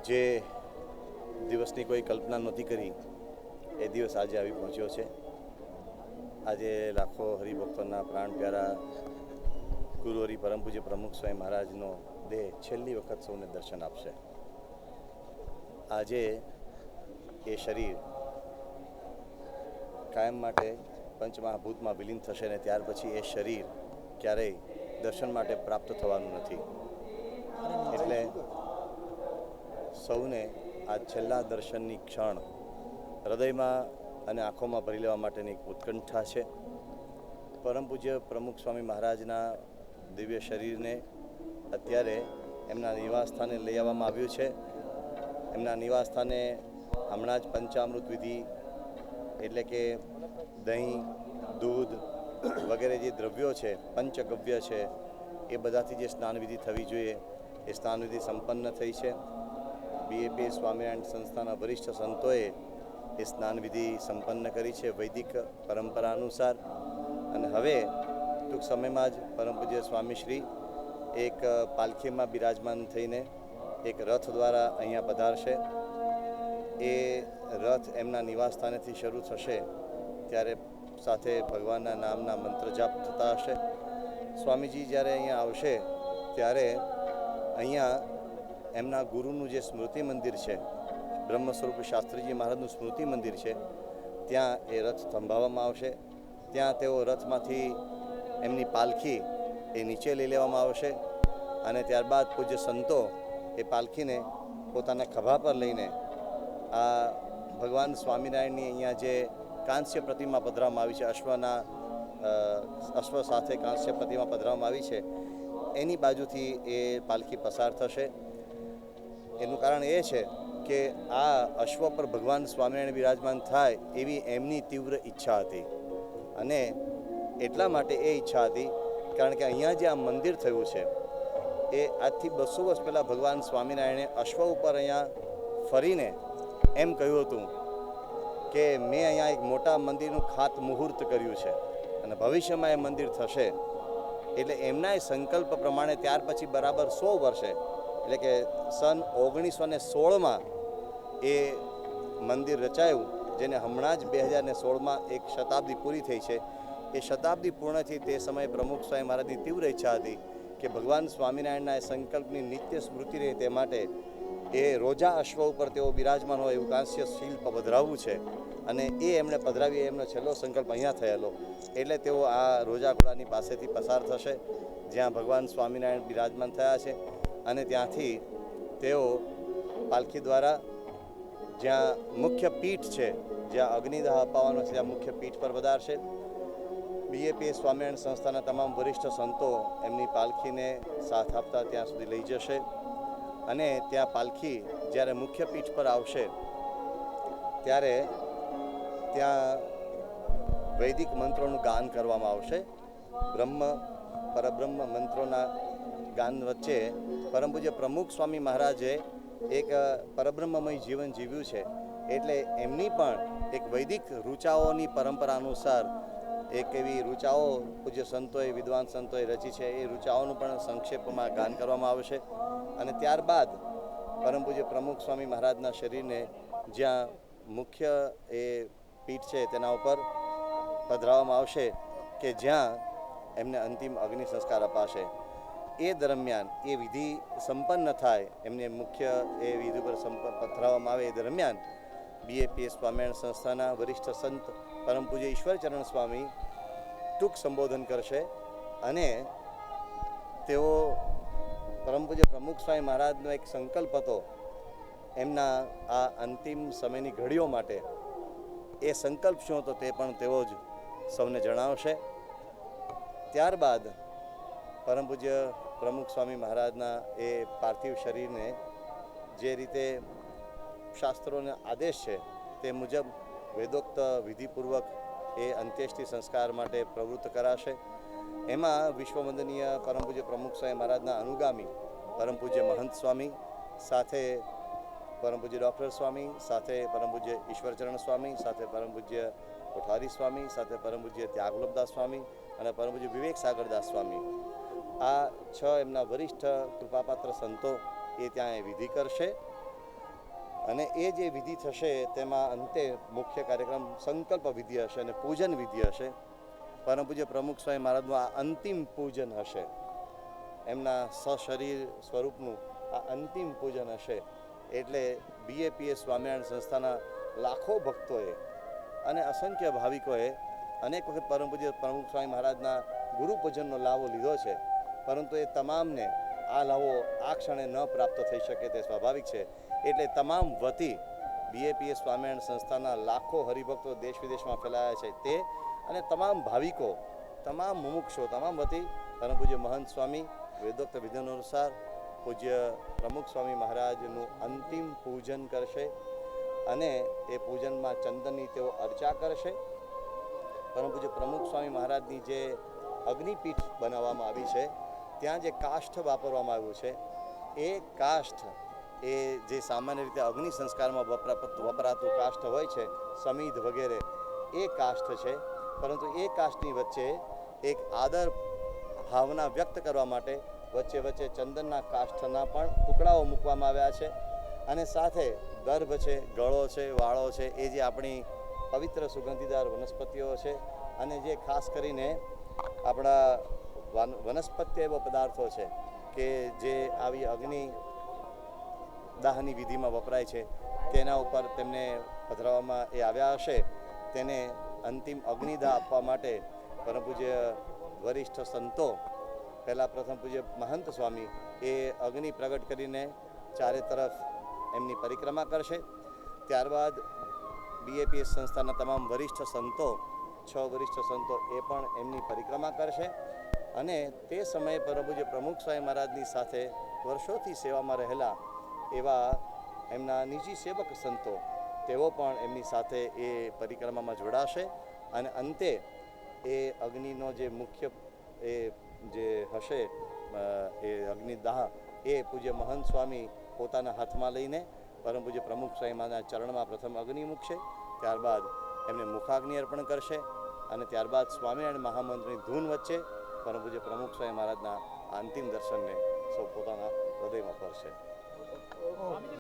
જે દિવસની કોઈ કલ્પના નહોતી કરી એ દિવસ આજે આવી પહોંચ્યો છે। આજે લાખો હરિભક્તોના પ્રાણ પ્યારા ગુરુહરિ પરમ પૂજ્ય પ્રમુખ સ્વામી મહારાજનો દેહ છેલ્લી વખત સૌને દર્શન આપશે। આજે એ શરીર કાયમ માટે પંચમહાભૂતમાં વિલીન થશે ને ત્યાર પછી એ શરીર ક્યારેય દર્શન માટે પ્રાપ્ત થવાનું નથી। એટલે સૌને આ છેલ્લા દર્શનની ક્ષણ હૃદયમાં અને આંખોમાં ભરી લેવા માટેની ઉત્કંઠા છે। પરમ પૂજ્ય પ્રમુખ સ્વામી મહારાજના દિવ્ય શરીરને અત્યારે એમના નિવાસ સ્થાને લઈ આવવામાં આવ્યું છે। એમના નિવાસ સ્થાને હમણાં જ પંચામૃત વિધિ એટલે કે દહીં, દૂધ વગેરે જે દ્રવ્યો છે, પંચગવ્ય છે, એ બધાથી જે સ્નાનવિધિ થવી જોઈએ એ સ્નાનવિધિ સંપન્ન થઈ છે। બીએપી સ્વામિનારાયણ સંસ્થાના વરિષ્ઠ સંતોએ એ સ્નાનવિધિ સંપન્ન કરી છે વૈદિક પરંપરા અનુસાર। અને હવે ટૂંક સમયમાં જ પરમ પૂજ્ય સ્વામીશ્રી એક પાલખીમાં બિરાજમાન થઈને એક રથ દ્વારા અહીંયા પધારશે। એ રથ એમના નિવાસ સ્થાનેથી શરૂ થશે ત્યારે સાથે ભગવાનના નામના મંત્ર જાપ થતા હશે। સ્વામીજી જ્યારે અહીંયા આવશે ત્યારે અહીંયા એમના ગુરુનું જે સ્મૃતિ મંદિર છે, બ્રહ્મ સ્વરૂપ શાસ્ત્રીજી મહારાજનું સ્મૃતિ મંદિર છે, ત્યાં એ રથ થંભાવવામાં આવશે। ત્યાં તેઓ રથમાંથી એમની પાલખી એ નીચે લઈ લેવામાં આવશે અને ત્યારબાદ પૂજ્ય સંતો એ પાલખીને પોતાના ખભા પર લઈને આ ભગવાન સ્વામિનારાયણની અહીંયા જે કાંસ્ય પ્રતિમા પધરાવવામાં આવી છે, અશ્વ સાથે કાંસ્ય પ્રતિમા પધરાવવામાં આવી છે, એની બાજુથી એ પાલખી પસાર થશે। એનું કારણ એ છે કે આ અશ્વ પર ભગવાન સ્વામિનારાયણ બિરાજમાન થાય એવી એમની તીવ્ર ઈચ્છા હતી અને એટલા માટે એ ઈચ્છા હતી કારણ કે અહીંયા જે આ મંદિર થયું છે એ આજથી 200 વર્ષ પહેલાં ભગવાન સ્વામિનારાયણે અશ્વ ઉપર અહીંયા ફરીને એમ કહ્યું હતું કે મેં અહીંયા એક મોટા મંદિરનું ખાતમુહૂર્ત કર્યું છે અને ભવિષ્યમાં એ મંદિર થશે। એટલે એમના એ સંકલ્પ પ્રમાણે ત્યાર પછી બરાબર 100 વર્ષે એટલે કે સન 1916માં એ મંદિર રચાયું, જેને હમણાં જ 2016માં એક શતાબ્દી પૂરી થઈ છે। એ શતાબ્દી પૂર્ણ થઈ તે સમયે પ્રમુખ સ્વામી મહારાજની તીવ્ર ઈચ્છા હતી કે ભગવાન સ્વામિનારાયણના એ સંકલ્પની નિત્ય સ્મૃતિ રહે તે માટે એ રોજા અશ્વ ઉપર તેઓ બિરાજમાન હોય એવું કાંસ્ય શિલ્પ પધરાવવું છે અને એ એમણે પધરાવી એમનો છેલ્લો સંકલ્પ અહીંયા થયેલો। એટલે તેઓ આ રોજા ઘોડાની પાસેથી પસાર થશે જ્યાં ભગવાન સ્વામિનારાયણ બિરાજમાન થયા છે અને ત્યાંથી તેઓ પાલખી દ્વારા જ્યાં મુખ્ય પીઠ છે, જ્યાં અગ્નિદાહ અપાવવાનો છે, ત્યાં મુખ્ય પીઠ પર પધારશે। બીએપી સ્વામિનારાયણ સંસ્થાના તમામ વરિષ્ઠ સંતો એમની પાલખીને સાથ આપતા ત્યાં સુધી લઈ જશે અને ત્યાં પાલખી જ્યારે મુખ્ય પીઠ પર આવશે ત્યારે ત્યાં વૈદિક મંત્રોનું ગાન કરવામાં આવશે। પરબ્રહ્મ મંત્રોના ગાન વચ્ચે પરમ પૂજ્ય પ્રમુખ સ્વામી મહારાજે એક પરબ્રહ્મમય જીવન જીવ્યું છે એટલે એમની પણ એક વૈદિક ઋચાઓની પરંપરા અનુસાર એક એવી ઋચાઓ પૂજ્ય સંતોએ, વિદ્વાન સંતોએ રચી છે, એ ઋચાઓનું પણ સંક્ષેપમાં ગાન કરવામાં આવશે અને ત્યારબાદ પરમ પૂજ્ય પ્રમુખ સ્વામી મહારાજના શરીરને જ્યાં મુખ્ય એ પીઠ છે તેના ઉપર પધરાવવામાં આવશે કે જ્યાં એમને અંતિમ અગ્નિ સંસ્કાર અપાશે। એ દરમિયાન એ વિધિ સંપન્ન થાય, એમને મુખ્ય એ વિધિ પર પધરાવવામાં આવે એ દરમિયાન બીએપીએસ સ્વામિનારાયણ સંસ્થાના વરિષ્ઠ સંત પરમ પૂજ્ય ઈશ્વરચરણ સ્વામી ટૂંક સંબોધન કરશે અને તેઓ પરમ પૂજ્ય પ્રમુખ સ્વામી મહારાજનો એક સંકલ્પ હતો એમના આ અંતિમ સમયની ઘડીઓ માટે, એ સંકલ્પ શું હતો તે પણ તેઓ જ સૌને જણાવશે। ત્યારબાદ પરમ પૂજ્ય પ્રમુખ સ્વામી મહારાજના એ પાર્થિવ શરીરને જે રીતે શાસ્ત્રોનો આદેશ છે તે મુજબ વેદોક્ત વિધિપૂર્વક એ અંત્યેષ્ટિ સંસ્કાર માટે પ્રવૃત્ત કરાશે। એમાં વિશ્વવંદનીય પરમ પૂજ્ય પ્રમુખ સ્વામી મહારાજના અનુગામી પરમ પૂજ્ય મહંત સ્વામી સાથે પરમ પૂજ્ય ડૉક્ટર સ્વામી સાથે પરમ પૂજ્ય ઈશ્વરચરણ સ્વામી સાથે પરમ પૂજ્ય કોઠારી સ્વામી સાથે પરમ પૂજ્ય ત્યાગવલ્લભદાસ સ્વામી અને પરમ પૂજ્ય વિવેક સાગરદાસ સ્વામી, આ 6 એમના વરિષ્ઠ કૃપાપાત્ર સંતો એ ત્યાં વિધિ કરશે અને એ જે વિધિ થશે તેમાં અંતે મુખ્ય કાર્યક્રમ સંકલ્પ વિધિ હશે અને પૂજન વિધિ હશે. પરમ પૂજ્ય પ્રમુખ સ્વામી મહારાજનું આ અંતિમ પૂજન હશે. એમના સશરીર સ્વરૂપનું આ અંતિમ પૂજન હશે. એટલે BAPS સ્વામિનારાયણ સંસ્થાના લાખો ભક્તોએ અને અસંખ્ય ભાવિકોએ અનેક વખત પરમ પૂજ્ય પ્રમુખ સ્વામી મહારાજના ગુરુ પૂજનનો લાભો લીધો છે, પરંતુ એ તમામને આ લાભો આ ક્ષણે ન પ્રાપ્ત થઈ શકે તે સ્વાભાવિક છે. એટલે તમામ વતી BAPS સ્વામિનારાયણ સંસ્થાના લાખો હરિભક્તો દેશ વિદેશમાં ફેલાયા છે તે અને તમામ ભાવિકો, તમામ મુમુક્ષો, તમામ વતી પરમ પૂજ્ય મહંત સ્વામી વેદોક્ત વિધાન અનુસાર પૂજ્ય પ્રમુખ સ્વામી મહારાજનું અંતિમ પૂજન કરશે અને એ પૂજનમાં ચંદનની તેઓ અર્ચા કરશે. પરમ પૂજ્ય પ્રમુખ સ્વામી મહારાજની જે અગ્નિપીઠ બનાવવામાં આવી છે ત્યાં જે કાષ્ઠ વાપરવામાં આવ્યું છે એ કાષ્ઠ એ જે સામાન્ય રીતે અગ્નિ સંસ્કારમાં વપરાતું કાષ્ઠ હોય છે, સમિધ વગેરે, એ કાષ્ઠ છે. પરંતુ એ કાષ્ઠની વચ્ચે એક આદર ભાવના વ્યક્ત કરવા માટે વચ્ચે વચ્ચે ચંદનના કાષ્ઠના પણ ટુકડાઓ મૂકવામાં આવ્યા છે. અને સાથે દર્ભ છે, ગળો છે, વાળો છે, એ જે આપણી પવિત્ર સુગંધીદાર વનસ્પતિઓ છે અને જે ખાસ કરીને આપણા વનસ્પતિ એવો પદાર્થો છે કે જે આવી અગ્નિ દાહની વિધિમાં વપરાય છે તેના ઉપર તેમને પધરાવવામાં એ આવ્યા હશે. તેને અંતિમ અગ્નિદાહ આપવા માટે પરમ પૂજ્ય વરિષ્ઠ સંતો પહેલાં પ્રથમ પૂજ્ય મહંત સ્વામી એ અગ્નિ પ્રગટ કરીને ચારે તરફ એમની પરિક્રમા કરશે. ત્યારબાદ BAPS સંસ્થાના તમામ વરિષ્ઠ સંતો, 6 વરિષ્ઠ સંતો એ પણ એમની પરિક્રમા કરશે. અને તે સમયે પરમ પૂજ્ય પ્રમુખ સ્વામી મહારાજની સાથે વર્ષોથી સેવામાં રહેલા એવા એમના નિજી સેવક સંતો તેઓ પણ એમની સાથે એ પરિક્રમામાં જોડાશે. અને અંતે એ અગ્નિનો જે મુખ્ય એ જે હશે એ અગ્નિદાહ એ પૂજ્ય મહંત સ્વામી પોતાના હાથમાં લઈને પરમ પૂજ્ય પ્રમુખ સ્વામી મહારાજના ચરણમાં પ્રથમ અગ્નિ મૂકશે. ત્યારબાદ એમને મુખાગ્નિ અર્પણ કરશે અને ત્યારબાદ સ્વામિનારાયણ મહામંત્રની ધૂન વચ્ચે પરમ પૂજ્ય પ્રમુખ સ્વામી મહારાજના અંતિમ દર્શનને સૌ પોતાના હૃદયમાં કરશે.